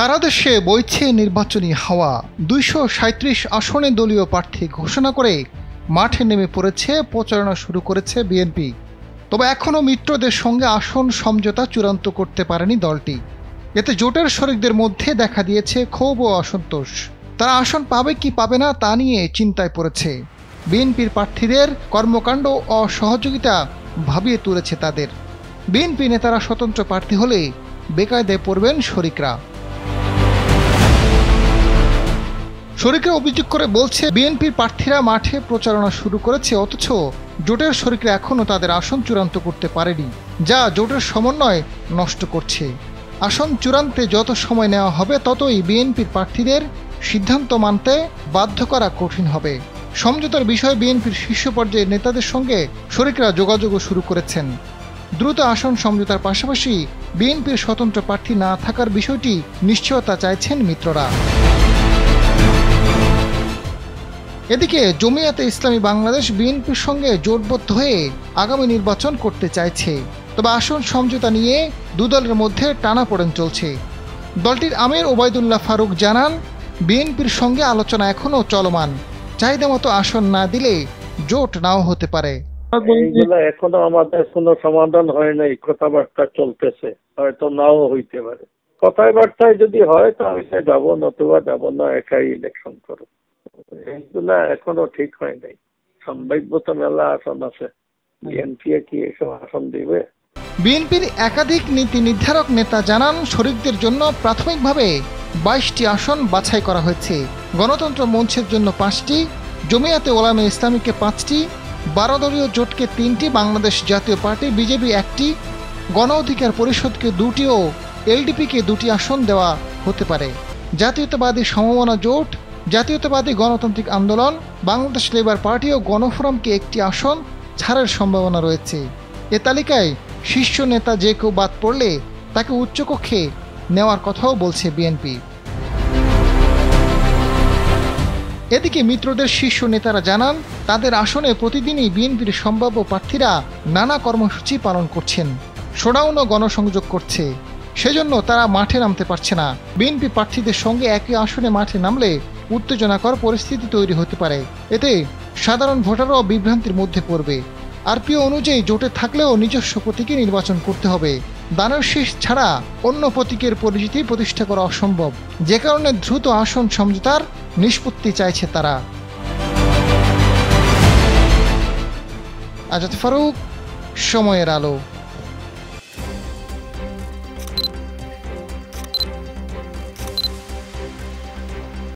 সারা দেশে বইছে নির্বাচনী হাওয়া। ২৩৭ আসনে দলীয় প্রার্থী ঘোষণা করে মাঠে নেমে পড়েছে, প্রচারণা শুরু করেছে বিএনপি। তবে এখনও মিত্রদের সঙ্গে আসন সমঝোতা চূড়ান্ত করতে পারেনি দলটি। এতে জোটের শরিকদের মধ্যে দেখা দিয়েছে ক্ষোভ ও অসন্তোষ। তারা আসন পাবে কি পাবে না তা নিয়ে চিন্তায় পড়েছে। বিএনপির প্রার্থীদের কর্মকাণ্ড ও অসহযোগিতা ভাবিয়ে তুলেছে তাদের। বিএনপি নেতারা স্বতন্ত্র প্রার্থী হলে বেকায়দায় পড়বেন শরিকরা। শরিকরা অভিযোগ করে বলছে, বিএনপির প্রার্থীরা মাঠে প্রচারণা শুরু করেছে, অথচ জোটের শরিকরা এখনও তাদের আসন চূড়ান্ত করতে পারেনি, যা জোটের সমন্বয় নষ্ট করছে। আসন চূড়ান্তে যত সময় নেওয়া হবে ততই বিএনপির প্রার্থীদের সিদ্ধান্ত মানতে বাধ্য করা কঠিন হবে। সমঝোতার বিষয়ে বিএনপির শীর্ষ পর্যায়ের নেতাদের সঙ্গে শরিকরা যোগাযোগও শুরু করেছেন। দ্রুত আসন সমঝোতার পাশাপাশি বিএনপির স্বতন্ত্র প্রার্থী না থাকার বিষয়টি নিশ্চয়তা চাইছেন মিত্ররা। এদিকে জমিয়াতে ইসলামী বাংলাদেশ বিএনপির সঙ্গে জোটবদ্ধ হয়ে আগামী নির্বাচন করতে চাইছে। তবে আসন সমঝোতা নিয়ে দুদলের মধ্যে টানাপোড়েন চলছে। দলটির আমির ওবায়দুল্লাহ ফারুক জানান, বিএনপির সঙ্গে আলোচনা এখনও চলমান। চাহিদা মতো আসন না দিলে জোট নাও হতে পারে। এখনো আমাদের কোনো সমাধান হয় নাই, কথাবার্তা চলতেছে, হয়তো নাও হইতে পারে। কথাবার্তায় যদি হয় তাহলে যাবো, নতুবা যাবো না, একাই ইলেকশন করো। এইগুলা এখনো ঠিক হয় নাই। সম্ভাব্য তো মেলা আসন আছে, বিএনপি কি এসব আসন দিবে? বিএনপির একাধিক নীতি নির্ধারক নেতা জানান, শরিকদের জন্য প্রাথমিকভাবে 22টি আসন বাছাই করা হয়েছে। গণতন্ত্র মঞ্চের জন্য 5টি, জমিয়াতে ওলামে ইসলামীকে 5টি, 12 দলীয় জোটকে 3টি, বাংলাদেশ জাতীয় পার্টি বিজেপি 1টি, গণ অধিকার পরিষদকে 2টি ও এলডিপিকে 2টি আসন দেওয়া হতে পারে। জাতীয়তাবাদী সমমনা জোট, জাতীয়তাবাদী গণতান্ত্রিক আন্দোলন, বাংলাদেশ লেবার পার্টি ও গণফোরামকে 1টি আসন ছাড়ের সম্ভাবনা রয়েছে। এ তালিকায় শীর্ষ নেতা যে কেউ বাদ পড়লে তাকে উচ্চকক্ষে নেওয়ার কথাও বলছে বিএনপি। এদিকে মিত্রদের শীর্ষ নেতারা জানান, তাদের আসনে প্রতিদিনই বিএনপির সম্ভাব্য প্রার্থীরা নানা কর্মসূচি পালন করছেন, শোডাউন ও গণসংযোগ করছে। সেজন্য তারা মাঠে নামতে পারছে না। বিএনপি প্রার্থীদের সঙ্গে একই আসনে মাঠে নামলে উত্তেজনাকর পরিস্থিতি তৈরি হতে পারে। এতে সাধারণ ভোটাররাও বিভ্রান্তির মধ্যে পড়বে। আরপিও অনুযায়ী জোটে থাকলেও নিজস্ব প্রতীকে নির্বাচন করতে হবে। দানের শীষ ছাড়া অন্য প্রতীকের পরিচিতি প্রতিষ্ঠা করা অসম্ভব, যে কারণে দ্রুত আসন সমঝোতার নিষ্পত্তি চাইছে তারা। আজাদ ফারুক, সময়ের আলো।